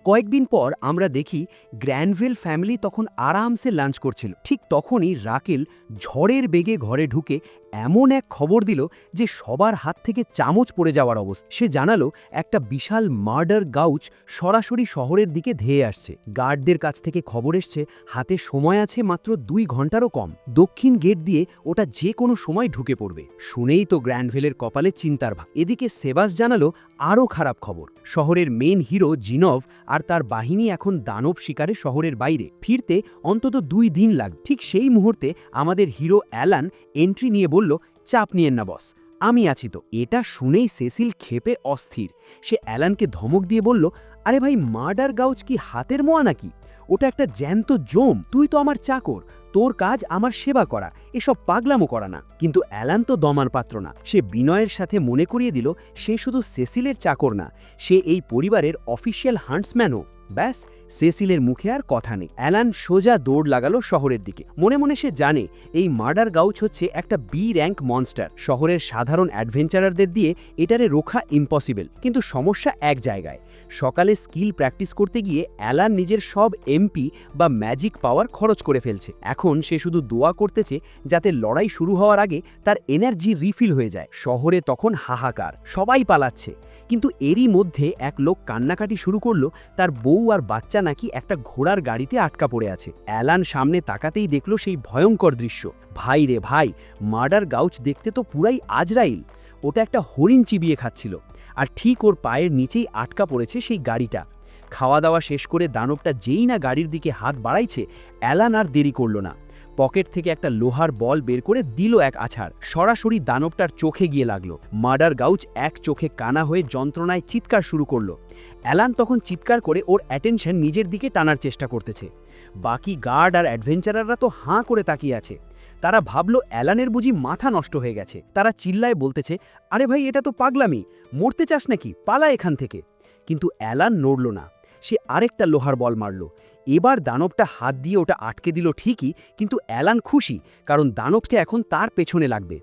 কয়েকদিন পর আমরা দেখি গ্র্যানভিল ফ্যামিলি তখন আরামসে লাঞ্চ করছিল। ঠিক তখনই রাকেল ঝড়ের বেগে ঘরে ঢুকে এমন এক খবর দিল যে সবার হাত থেকে চামচ পড়ে যাওয়ার অবস্থা। সে জানালো একটা বিশাল মার্ডার গাউচ সরাসরি শহরের দিকে ধেয়ে আসছে। গার্ডদের কাছ থেকে খবর এসছে হাতে সময় আছে মাত্র 2 ঘন্টারও কম। দক্ষিণ গেট দিয়ে ওটা যে কোনো সময় ঢুকে পড়বে। শুনেই তো গ্র্যানভিলের কপালে চিন্তার ভাব। এদিকে সেবাস জানালো আরও খারাপ খবর। শহরের মেন হিরো জিনভ আর তার বাহিনী এখন দানব শিকারে শহরের বাইরে। ফিরতে অন্তত 2 দিন লাগবে। ঠিক সেই মুহূর্তে আমাদের হিরো অ্যালান এন্ট্রি নিয়ে বলল, চাপ নিয়েন না বস, আমি আছি তো। এটা শুনেই সেসিল ক্ষেপে অস্থির। সে অ্যালানকে ধমক দিয়ে বলল, আরে ভাই, মার্ডার গাউচ কি হাতের মোয়া নাকি? ওটা একটা জ্যান্ত জম। তুই তো আমার চাকর, তোর কাজ আমার সেবা করা, এসব পাগলামো করা না। কিন্তু অ্যালান তো দমার পাত্র না। সে বিনয়ের সাথে মনে করিয়ে দিল সে শুধু সেসিলের চাকর না, সে এই পরিবারের অফিসিয়াল হান্টসম্যানও। ব্যাস, সেসিলের মুখে আর কথা নেই। অ্যালান সোজা দৌড় লাগালো শহরের দিকে। মনে মনে সে জানে এই মার্ডার গাউচ হচ্ছে একটা বি র্যাঙ্ক মনস্টার। শহরের সাধারণ অ্যাডভেঞ্চারারদের দিয়ে এটারে রোখা ইম্পসিবল। কিন্তু সমস্যা এক জায়গায়। সকালে স্কিল প্র্যাকটিস করতে গিয়ে অ্যালান নিজের সব এমপি বা ম্যাজিক পাওয়ার খরচ করে ফেলছে। এখন সে শুধু দোয়া করতেছে যাতে লড়াই শুরু হওয়ার আগে তার এনার্জি রিফিল হয়ে যায়। শহরে তখন হাহাকার, সবাই পালাচ্ছে। কিন্তু এরই মধ্যে এক লোক কান্নাকাটি শুরু করলো। তার বউ আর বাচ্চা নাকি একটা ঘোড়ার গাড়িতে আটকা পড়ে আছে। অ্যালান সামনে তাকাতেই দেখল সেই ভয়ঙ্কর দৃশ্য। ভাই রে ভাই, মার্ডার গাউচ দেখতে তো পুরাই আজরাইল। ওটা একটা হরিণ চিবিয়ে খাচ্ছিল, আর ঠিক ওর পায়ের নিচেই আটকা পড়েছে সেই গাড়িটা। খাওয়া দাওয়া শেষ করে দানবটা যেই না গাড়ির দিকে হাত বাড়াইছে, অ্যালান আর দেরি করল না। পকেট থেকে একটা লোহার বল বের করে দিল এক আছাড়। সরাসরি দানবটার চোখে গিয়ে লাগলো। মার্ডার গাউচ এক চোখে কানা হয়ে যন্ত্রণায় চিৎকার শুরু করলো। অ্যালান তখন চিৎকার করে ওর অ্যাটেনশন নিজের দিকে টানার চেষ্টা করতেছে। বাকি গার্ড আর অ্যাডভেঞ্চারাররা তো হাঁ করে তাকিয়ে আছে। তারা ভাবল অ্যালানের বুঝি মাথা নষ্ট হয়ে গেছে। তারা চিল্লায় বলতেছে, আরে ভাই, এটা তো পাগলামি, মরতে চাস নাকি, পালা এখান থেকে। কিন্তু অ্যালান নড়ল না। সে আরেকটা লোহার বল মারল। এবার দানবটা হাত দিয়ে ওটা আটকে দিল ঠিকই, কিন্তু অ্যালান খুশি, কারণ দানবটা এখন তার পেছনে লাগবে।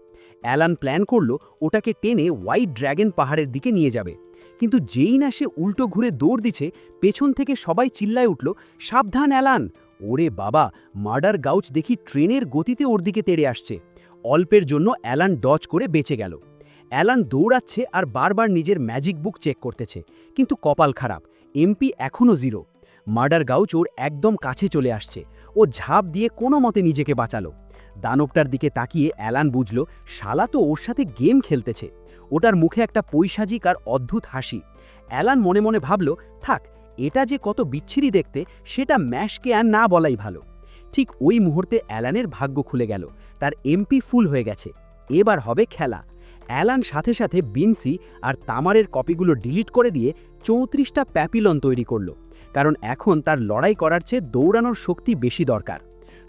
অ্যালান প্ল্যান করল ওটাকে টেনে হোয়াইট ড্র্যাগন পাহাড়ের দিকে নিয়ে যাবে। কিন্তু যেই না সে উল্টো ঘুরে দৌড় দিছে, পেছন থেকে সবাই চিল্লায় উঠল, সাবধান অ্যালান। ওরে বাবা, মার্ডার গাউচ দেখি ট্রেনের গতিতে ওর দিকে তেড়ে আসছে। অল্পের জন্য অ্যালান ডজ করে বেঁচে গেল। অ্যালান দৌড়াচ্ছে আর বারবার নিজের ম্যাজিক বুক চেক করতেছে, কিন্তু কপাল খারাপ, এমপি এখনও 0। মার্ডার গাউচ ওর একদম কাছে চলে আসছে। ও ঝাঁপ দিয়ে কোনো মতে নিজেকে বাঁচালো। দানবটার দিকে তাকিয়ে অ্যালান বুঝল শালা তো ওর সাথে গেম খেলতেছে। ওটার মুখে একটা পৈশাচিক আর অদ্ভুত হাসি। অ্যালান মনে মনে ভাবল, থাক, এটা যে কত বিচ্ছিরি দেখতে সেটা ম্যাশকে আর না বলাই ভালো। ঠিক ওই মুহূর্তে অ্যালানের ভাগ্য খুলে গেল। তার এমপি ফুল হয়ে গেছে। এবার হবে খেলা। অ্যালান সাথে সাথে বিনসি আর তামারের কপিগুলো ডিলিট করে দিয়ে 34টা প্যাপিলন তৈরি করল। কারণ এখন তার লড়াই করার চেয়ে দৌড়ানোর শক্তি বেশি দরকার।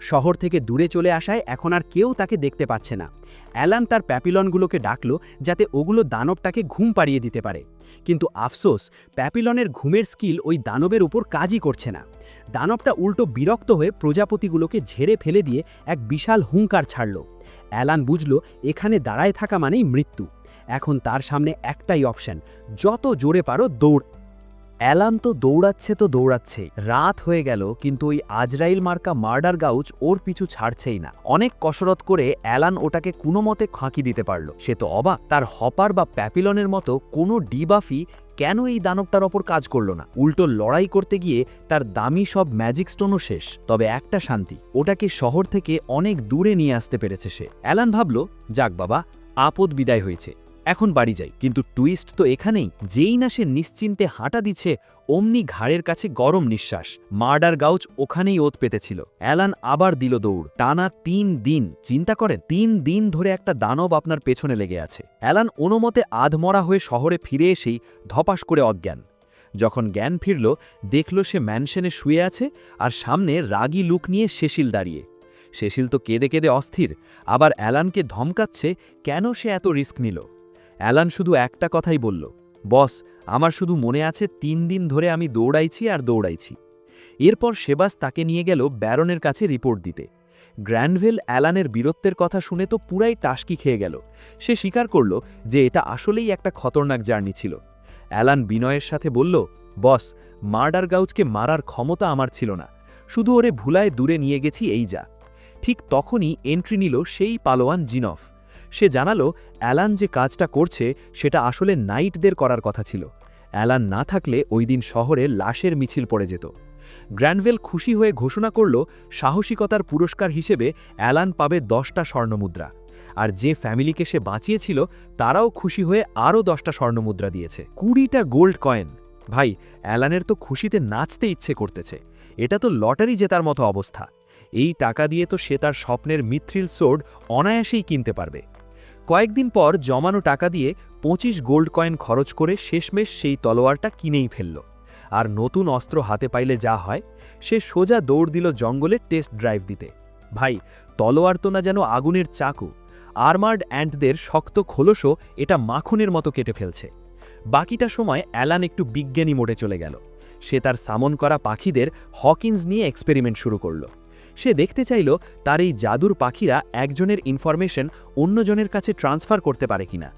শহর থেকে দূরে চলে আসায় এখন আর কেউ তাকে দেখতে পাচ্ছে না। অ্যালান তার প্যাপিলনগুলোকে ডাকল যাতে ওগুলো দানবটাকে ঘুম পাড়িয়ে দিতে পারে। কিন্তু আফসোস, প্যাপিলনের ঘুমের স্কিল ওই দানবের উপর কাজই করছে না। দানবটা উল্টো বিরক্ত হয়ে প্রজাপতিগুলোকে ঝেড়ে ফেলে দিয়ে এক বিশাল হুঙ্কার ছাড়ল। অ্যালান বুঝল এখানে দাঁড়ায় থাকা মানেই মৃত্যু। এখন তার সামনে একটাই অপশন, যত জোরে পারো দৌড়। অ্যালান তো দৌড়াচ্ছে। রাত হয়ে গেল, কিন্তু ওই আজরাইল মার্কা মার্ডার গাউচ ওর পিছু ছাড়ছেই না। অনেক কসরত করে অ্যালান ওটাকে কোনো মতে ফাঁকি দিতে পারল। সে তো অবাক, তার হপার বা প্যাপিলনের মতো কোনো ডিবাফি কেন এই দানবটার ওপর কাজ করল না। উল্টো লড়াই করতে গিয়ে তার দামি সব ম্যাজিক স্টোনও শেষ। তবে একটা শান্তি, ওটাকে শহর থেকে অনেক দূরে নিয়ে আসতে পেরেছে সে। অ্যালান ভাবল, যাক বাবা, আপদ বিদায় হয়েছে, এখন বাড়ি যাই। কিন্তু টুইস্ট তো এখানেই। যেই না সে নিশ্চিন্তে হাঁটা দিচ্ছে, অমনি ঘাড়ের কাছে গরম নিঃশ্বাস। মার্ডার গাউচ ওখানেই ওত পেতেছিল। অ্যালান আবার দিল দৌড়। টানা 3 দিন। চিন্তা করেন, 3 দিন ধরে একটা দানব আপনার পেছনে লেগে আছে। অ্যালান অনুমতে আধমরা হয়ে শহরে ফিরে এসেই ধপাস করে অজ্ঞান। যখন জ্ঞান ফিরল, দেখল সে ম্যানশনে শুয়ে আছে, আর সামনে রাগী লুক নিয়ে সেসিল দাঁড়িয়ে। সেসিল তো কেঁদে কেঁদে অস্থির, আবার অ্যালানকে ধমকাচ্ছে কেন সে এত রিস্ক নিল। অ্যালান শুধু একটা কথাই বলল, বস, আমার শুধু মনে আছে 3 দিন ধরে আমি দৌড়াইছি। এরপর সেবাস তাকে নিয়ে গেল ব্যারনের কাছে রিপোর্ট দিতে। গ্র্যানভিল অ্যালানের বীরত্বের কথা শুনে তো পুরাই টাসকি খেয়ে গেল। সে স্বীকার করল যে এটা আসলেই একটা খতরনাক জার্নি ছিল। অ্যালান বিনয়ের সাথে বলল, বস, মার্ডার গাউজকে মারার ক্ষমতা আমার ছিল না, শুধু ওরে ভুলায় দূরে নিয়ে গেছি এই যা। ঠিক তখনই এন্ট্রি নিল সেই পালোয়ান জিনফ। সে জানালো অ্যালান যে কাজটা করছে সেটা আসলে নাইটদের করার কথা ছিল। অ্যালান না থাকলে ওই দিন শহরে লাশের মিছিল পড়ে যেত। গ্র্যানভেল খুশি হয়ে ঘোষণা করল সাহসিকতার পুরস্কার হিসেবে অ্যালান পাবে 10টা স্বর্ণমুদ্রা, আর যে ফ্যামিলিকে সে বাঁচিয়েছিল তারাও খুশি হয়ে আরও 10টা স্বর্ণমুদ্রা দিয়েছে। 20টা গোল্ড কয়েন। ভাই, অ্যালানের তো খুশিতে নাচতে ইচ্ছে করতেছে। এটা তো লটারি জেতার মতো অবস্থা। এই টাকা দিয়ে তো সে তার স্বপ্নের মিথ্রিল সোর্ড অনায়াসেই কিনতে পারবে। কয়েকদিন পর জমানো টাকা দিয়ে 25 গোল্ড কয়েন খরচ করে শেষমেশ সেই তলোয়ারটা কিনেই ফেলল। আর নতুন অস্ত্র হাতে পাইলে যা হয়, সে সোজা দৌড় দিল জঙ্গলে টেস্ট ড্রাইভ দিতে। ভাই, তলোয়ার তো না যেন আগুনের চাকু, আর্মার্ড অ্যান্টদের শক্ত খোলসও এটা মাখনের মতো কেটে ফেলছে। বাকিটা সময় অ্যালান একটু বিজ্ঞানী মোডে চলে গেল। সে তার সামন করা পাখিদের হকিন্স নিয়ে এক্সপেরিমেন্ট শুরু করল। সে দেখতে চাইল তার এই জাদুর পাখিরা একজনের ইনফরমেশন অন্যজনের কাছে ট্রান্সফার করতে পারে কিনা।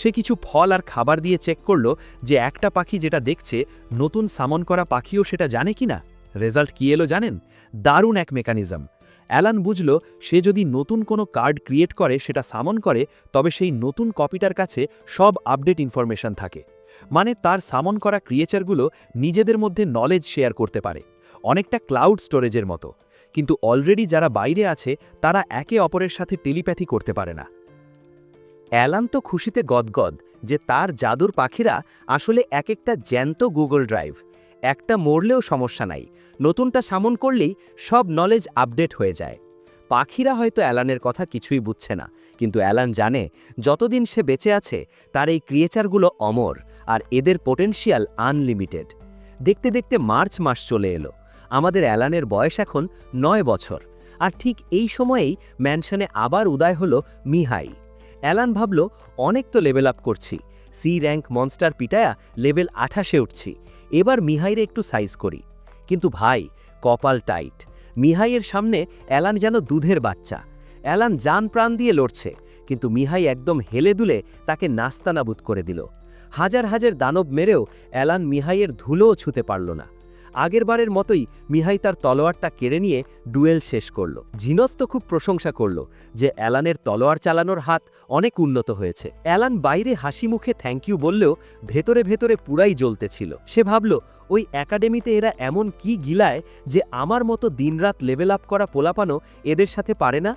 সে কিছু ফল আর খাবার দিয়ে চেক করল যে একটা পাখি যেটা দেখছে নতুন সামন করা পাখিও সেটা জানে কিনা। রেজাল্ট কী এলো জানেন? দারুণ এক মেকানিজম। অ্যালান বুঝল সে যদি নতুন কোনো কার্ড ক্রিয়েট করে সেটা সামন করে, তবে সেই নতুন কপিটার কাছে সব আপডেট ইনফরমেশন থাকে। মানে তার সামন করা ক্রিয়েচারগুলো নিজেদের মধ্যে নলেজ শেয়ার করতে পারে, অনেকটা ক্লাউড স্টোরেজের মতো। কিন্তু অলরেডি যারা বাইরে আছে তারা একে অপরের সাথে টেলিপ্যাথি করতে পারে না। অ্যালান তো খুশিতে গদগদ যে তার জাদুর পাখিরা আসলে এক একটা জ্যান্ত গুগল ড্রাইভ। একটা মরলেও সমস্যা নাই, নতুনটা সামন করলেই সব নলেজ আপডেট হয়ে যায়। পাখিরা হয়তো অ্যালানের কথা কিছুই বুঝছে না, কিন্তু অ্যালান জানে যতদিন সে বেঁচে আছে তার এই ক্রিয়েচারগুলো অমর, আর এদের পোটেনশিয়াল আনলিমিটেড। দেখতে দেখতে মার্চ মাস চলে এলো। আমাদের অ্যালানের বয়স এখন 9 বছর, আর ঠিক এই সময়েই ম্যানশনে আবার উদয় হলো মিহাই। অ্যালান ভাবল, অনেক তো লেভেল আপ করছি, সি র্যাঙ্ক মনস্টার পিটায়া লেভেল 28-এ উঠছি, এবার মিহাইরে একটু সাইজ করি। কিন্তু ভাই, কপাল টাইট। মিহাইয়ের সামনে অ্যালান যেন দুধের বাচ্চা। অ্যালান জান প্রাণ দিয়ে লড়ছে, কিন্তু মিহাই একদম হেলে দুলে তাকে নাস্তানাবুদ করে দিল। হাজার হাজার দানব মেরেও অ্যালান মিহাইয়ের ধুলোও ছুঁতে পারল না। আগেরবারের মতোই মিহাই তার তলোয়ারটা কেড়ে নিয়ে ডুয়েল শেষ করল। জিনফ তো খুব প্রশংসা করল যে অ্যালানের তলোয়ার চালানোর হাত অনেক উন্নত হয়েছে। অ্যালান বাইরে হাসি মুখে থ্যাংক ইউ বললেও ভেতরে ভেতরে পুরাই জ্বলতেছিল। সে ভাবল, ওই একাডেমিতে এরা এমন কি গিলায় যে আমার মতো দিনরাত লেভেল আপ করা পোলাপানো এদের সাথে পারে না।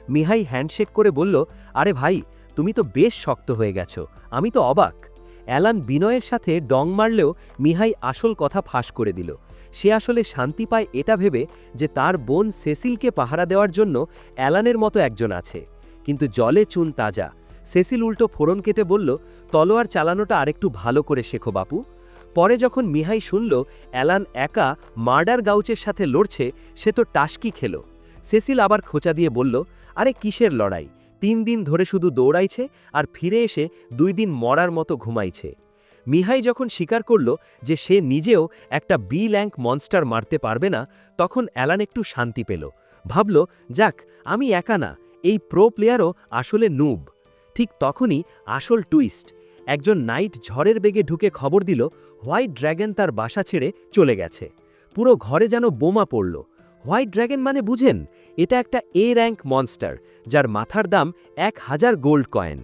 মিহাই হ্যান্ডশেক করে বলল, আরে ভাই, তুমি তো বেশ শক্ত হয়ে গেছো, আমি তো অবাক। অ্যালান বিনয়ের সাথে ডং মারলেও মিহাই আসল কথা ফাঁস করে দিল। সে আসলে শান্তি পায় এটা ভেবে যে তার বোন সেসিলকে পাহারা দেওয়ার জন্য অ্যালানের মতো একজন আছে। কিন্তু জলে চুন তাজা। সেসিল উল্টো ফোড়ন কেটে বলল, তলোয়ার চালানোটা আরেকটু ভালো করে শেখো বাপু। পরে যখন মিহাই শুনল অ্যালান একা মার্ডার গাউচের সাথে লড়ছে, সে তো টাস্কি খেল। সেসিল আবার খোঁচা দিয়ে বলল, আরে কিসের লড়াই, 3 দিন ধরে শুধু দৌড়াইছে আর ফিরে এসে 2 দিন মরার মতো ঘুমাইছে। মিহাই যখন স্বীকার করল যে সে নিজেও একটা বি র্যাঙ্ক মনস্টার মারতে পারবে না, তখন অ্যালান একটু শান্তি পেল। ভাবল, যাক, আমি একা না, এই প্রো প্লেয়ারও আসলে নুব। ঠিক তখনই আসল টুইস্ট। একজন নাইট ঝড়ের বেগে ঢুকে খবর দিল হোয়াইট ড্র্যাগন তার বাসা ছেড়ে চলে গেছে। পুরো ঘরে যেন বোমা পড়ল। হোয়াইট ড্র্যাগন মানে বুঝেন, এটা একটা এ র্যাঙ্ক মনস্টার যার মাথার দাম 1000 গোল্ড কয়েন।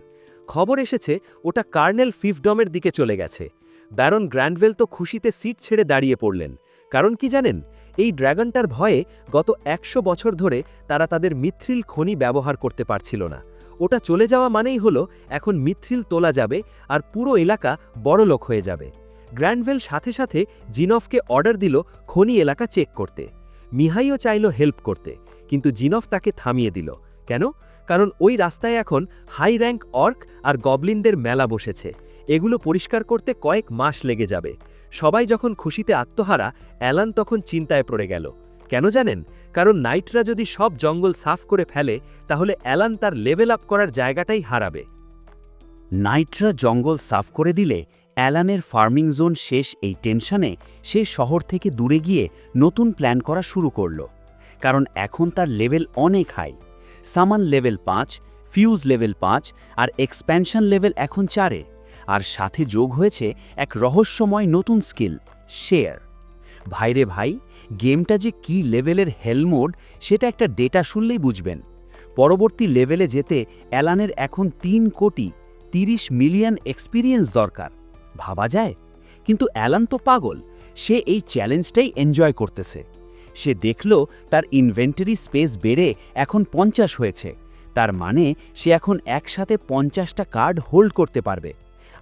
খবর এসেছে ওটা কার্নেল ফিফডমের দিকে চলে গেছে। ব্যারন গ্র্যান্ডভেল তো খুশিতে সিট ছেড়ে দাঁড়িয়ে পড়লেন। কারণ কি জানেন? এই ড্র্যাগনটার ভয়ে গত 100 বছর ধরে তারা তাদের মিথ্রিল খনি ব্যবহার করতে পারছিল না। ওটা চলে যাওয়া মানেই হলো এখন মিথ্রিল তোলা যাবে আর পুরো এলাকা বড়লোক হয়ে যাবে। গ্র্যান্ডভেল সাথে সাথে জিনফকে অর্ডার দিল খনি এলাকা চেক করতে। মিহাইও চাইল হেল্প করতে, কিন্তু জিনফ তাকে থামিয়ে দিল। কেন? কারণ ওই রাস্তায় এখন হাই র্যাঙ্ক অর্ক আর গবলিনদের মেলা বসেছে। এগুলো পরিষ্কার করতে কয়েক মাস লেগে যাবে। সবাই যখন খুশিতে আত্মহারা, অ্যালান তখন চিন্তায় পড়ে গেল। কেন জানেন? কারণ নাইটরা যদি সব জঙ্গল সাফ করে ফেলে, তাহলে অ্যালান তার লেভেল আপ করার জায়গাটাই হারাবে। নাইটরা জঙ্গল সাফ করে দিলে অ্যালানের ফার্মিং জোন শেষ। এই টেনশনে সে শহর থেকে দূরে গিয়ে নতুন প্ল্যান করা শুরু করল। কারণ এখন তার লেভেল অনেক হাই। সামান লেভেল 5, ফিউজ লেভেল 5 আর এক্সপ্যানশন লেভেল এখন 4-এ। আর সাথে যোগ হয়েছে এক রহস্যময় নতুন স্কিল, শেয়ার। ভাইরে ভাই, গেমটা যে কী লেভেলের হেলমোড সেটা একটা ডেটা শুনলেই বুঝবেন। পরবর্তী লেভেলে যেতে অ্যালানের এখন 3,30,000,000 এক্সপিরিয়েন্স দরকার। ভাবা যায়? কিন্তু অ্যালান তো পাগল, সে এই চ্যালেঞ্জটাই এনজয় করতেছে। সে দেখল তার ইনভেন্টরি স্পেস বেড়ে এখন 50 হয়েছে। তার মানে সে এখন একসাথে 50টা কার্ড হোল্ড করতে পারবে।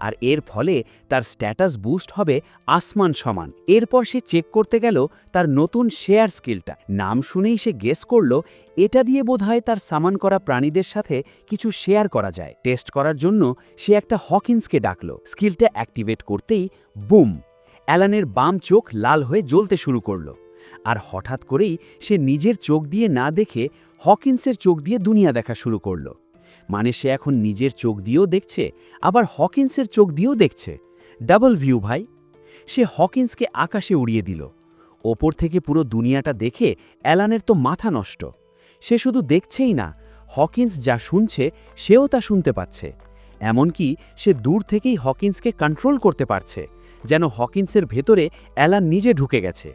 আর এর ফলে তার স্ট্যাটাস বুস্ট হবে আসমান সমান। এরপর সে চেক করতে গেল তার নতুন শেয়ার স্কিলটা। নাম শুনেই সে গেস করল এটা দিয়ে বোধহয় তার সামান করা প্রাণীদের সাথে কিছু শেয়ার করা যায়। টেস্ট করার জন্য সে একটা হকিন্সকে ডাকল। স্কিলটা অ্যাক্টিভেট করতেই বুম, অ্যালানের বাম চোখ লাল হয়ে জ্বলতে শুরু করল। আর হঠাৎ করেই সে নিজের চোখ দিয়ে না দেখে হকিন্সের চোখ দিয়ে দুনিয়া দেখা শুরু করল। মানে সে এখন নিজের চোখ দিয়েও দেখছে, আবার হকিন্সের চোখ দিয়েও দেখছে। ডাবল ভিউ ভাই। সে হকিন্সকে আকাশে উড়িয়ে দিল। ওপর থেকে পুরো দুনিয়াটা দেখে অ্যালানের তো মাথা নষ্ট। সে শুধু দেখছেই না, হকিন্স যা শুনছে সেও তা শুনতে পাচ্ছে। এমনকি সে দূর থেকেই হকিন্সকে কন্ট্রোল করতে পারছে, যেন হকিন্সের ভেতরে অ্যালান নিজে ঢুকে গেছে।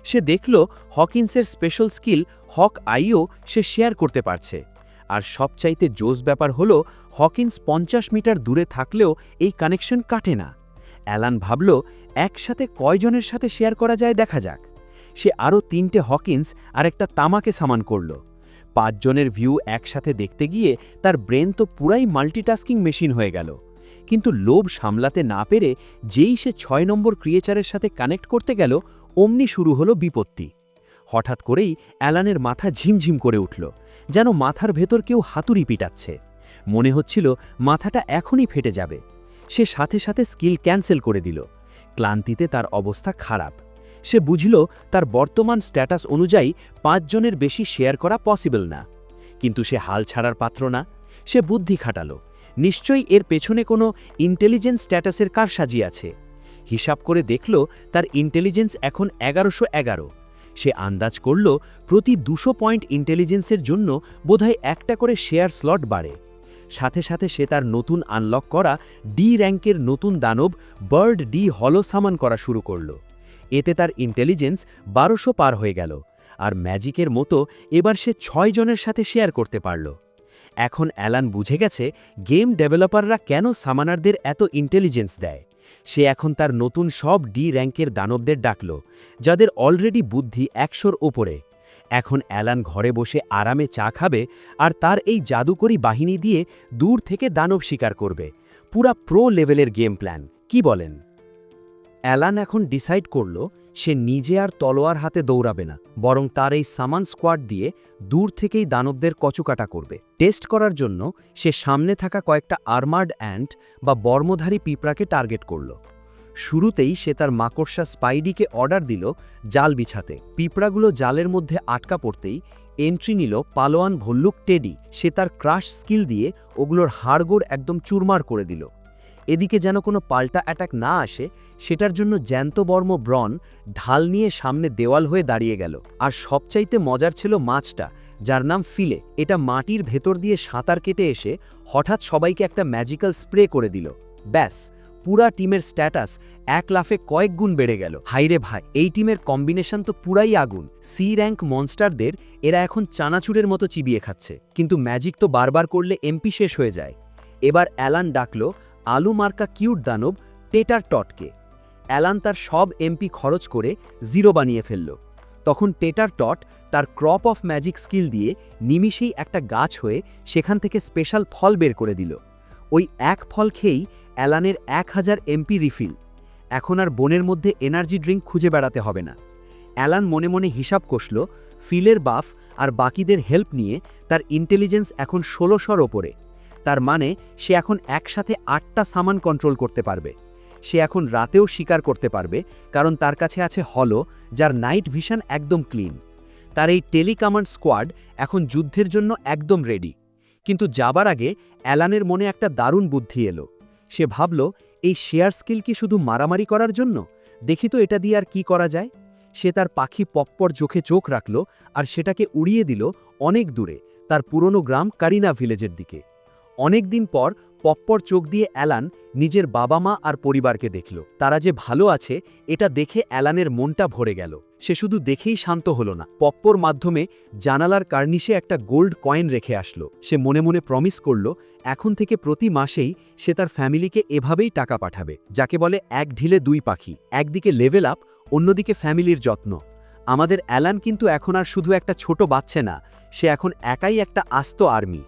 সে দেখল হকিন্সের স্পেশাল স্কিল হক আইও সে শেয়ার করতে পারছে। আর সবচাইতে জোস ব্যাপার হলো হকিন্স 50 মিটার দূরে থাকলেও এই কানেকশন কাটে না। অ্যালান ভাবল একসাথে কয়জনের সাথে শেয়ার করা যায় দেখা যাক। সে আরও 3টে হকিন্স আর একটা তামাকে সামান করল। 5 জনের ভিউ একসাথে দেখতে গিয়ে তার ব্রেন তো পুরাই মাল্টিটাস্কিং মেশিন হয়ে গেল। কিন্তু লোভ সামলাতে না পেরে যেই সে 6 নম্বর ক্রিয়েচারের সাথে কানেক্ট করতে গেল, অমনি শুরু হলো বিপত্তি। হঠাৎ করেই অ্যালানের মাথা ঝিমঝিম করে উঠল, যেন মাথার ভেতর কেউ হাতুড়ি পিটাচ্ছে। মনে হচ্ছিল মাথাটা এখনই ফেটে যাবে। সে সাথে সাথে স্কিল ক্যান্সেল করে দিল। ক্লান্তিতে তার অবস্থা খারাপ। সে বুঝল তার বর্তমান স্ট্যাটাস অনুযায়ী 5 জনের বেশি শেয়ার করা পসিবল না। কিন্তু সে হাল ছাড়ার পাত্র না। সে বুদ্ধি খাটালো, নিশ্চয়ই এর পেছনে কোনো ইন্টেলিজেন্স স্ট্যাটাসের কারসাজি আছে। হিসাব করে দেখল তার ইন্টেলিজেন্স এখন 1111। সে আন্দাজ করল প্রতি 200 পয়েন্ট ইন্টেলিজেন্সের জন্য বোধহয় একটা করে শেয়ার স্লট বাড়ে। সাথে সাথে সে তার নতুন আনলক করা ডি র্যাঙ্কের নতুন দানব বার্ড ডি হলো সামান করা শুরু করল। এতে তার ইন্টেলিজেন্স 1200 পার হয়ে গেল। আর ম্যাজিকের মতো এবার সে 6 জনের সাথে শেয়ার করতে পারল। এখন অ্যালান বুঝে গেছে গেম ডেভেলপাররা কেন সামানারদের এত ইন্টেলিজেন্স দেয়। সে এখন তার নতুন সব ডি র্যাঙ্কের দানবদের ডাকল, যাদের অলরেডি বুদ্ধি 100-র ওপরে। এখন অ্যালান ঘরে বসে আরামে চা খাবে আর তার এই জাদুকরী বাহিনী দিয়ে দূর থেকে দানব শিকার করবে। পুরা প্রো লেভেলের গেম প্ল্যান, কি বলেন? অ্যালান এখন ডিসাইড করল সে নিজে আর তলোয়ার হাতে দৌড়াবে না, বরং তার এই সামান স্কোয়াড দিয়ে দূর থেকেই দানবদের কচুকাটা করবে। টেস্ট করার জন্য সে সামনে থাকা কয়েকটা আর্মার্ড অ্যান্ট বা বর্মধারী পিঁপড়াকে টার্গেট করল। শুরুতেই সে তার মাকড়সা স্পাইডিকে অর্ডার দিল জাল বিছাতে। পিঁপড়াগুলো জালের মধ্যে আটকা পড়তেই এন্ট্রি নিল পালোয়ান ভল্লুক টেডি। সে তার ক্রাশ স্কিল দিয়ে ওগুলোর হাড়গোড় একদম চুরমার করে দিল। এদিকে যেন কোনো পাল্টা অ্যাটাক না আসে সেটার জন্য জ্যান্ত বর্ম ব্রন ঢাল নিয়ে সামনে দেওয়াল হয়ে দাঁড়িয়ে গেল। আর সবচাইতে মজার ছিল মাছটা, যার নাম ফিলে। এটা মাটির ভেতর দিয়ে সাঁতার কেটে এসে হঠাৎ সবাইকে একটা ম্যাজিক্যাল স্প্রে করে দিল। ব্যাস, পুরা টিমের স্ট্যাটাস 1 লাফে কয়েক গুণ বেড়ে গেল। হাইরে ভাই, এই টিমের কম্বিনেশন তো পুরাই আগুন। সি র্যাঙ্ক মনস্টারদের এরা এখন চানাচুরের মতো চিবিয়ে খাচ্ছে। কিন্তু ম্যাজিক তো বারবার করলে এমপি শেষ হয়ে যায়। এবার অ্যালান ডাকল আলু মার্কা কিউট দানব টেটার টটকে। অ্যালান তার সব এমপি খরচ করে 0 বানিয়ে ফেলল। তখন টেটার টট তার ক্রপ অফ ম্যাজিক স্কিল দিয়ে নিমিষেই একটা গাছ হয়ে সেখান থেকে স্পেশাল ফল বের করে দিল। ওই এক ফল খেয়েই অ্যালানের 1000 এমপি রিফিল। এখন আর বনের মধ্যে এনার্জি ড্রিঙ্ক খুঁজে বেড়াতে হবে না। অ্যালান মনে মনে হিসাব কষল, ফিলের বাফ আর বাকিদের হেল্প নিয়ে তার ইন্টেলিজেন্স এখন 1600-র ওপরে। তার মানে সে এখন একসাথে 8টা সামান কন্ট্রোল করতে পারবে। সে এখন রাতেও শিকার করতে পারবে, কারণ তার কাছে আছে হলো, যার নাইট ভিশন একদম ক্লিন। তার এই টেলিকমান্ড স্কোয়াড এখন যুদ্ধের জন্য একদম রেডি। কিন্তু যাবার আগে অ্যালানের মনে একটা দারুণ বুদ্ধি এলো। সে ভাবল, এই শেয়ার স্কিল কি শুধু মারামারি করার জন্য? দেখি তো এটা দিয়ে আর কি করা যায়। সে তার পাখি পপ্পর চোখে চোখ রাখল আর সেটাকে উড়িয়ে দিল অনেক দূরে, তার পুরনো গ্রাম কারিনা ভিলেজের দিকে। অনেক দিন পর পপ্পর চোখ দিয়ে অ্যালান নিজের বাবা মা আর পরিবারকে দেখল। তারা যে ভালো আছে এটা দেখে অ্যালানের মনটা ভরে গেল। সে শুধু দেখেই শান্ত হলো না, পপ্পর মাধ্যমে জানালার কার্নিশে একটা গোল্ড কয়েন রেখে আসলো। সে মনে মনে প্রমিস করল এখন থেকে প্রতি মাসেই সে তার ফ্যামিলিকে এভাবেই টাকা পাঠাবে, যাকে বলে এক ঢিলে দুই পাখি, একদিকে লেভেল আপ, অন্যদিকে ফ্যামিলির যত্ন। আমাদের অ্যালান কিন্তু এখন আর শুধু একটা ছোট বাচ্চা না, সে এখন একাই একটা আস্ত আর্মি।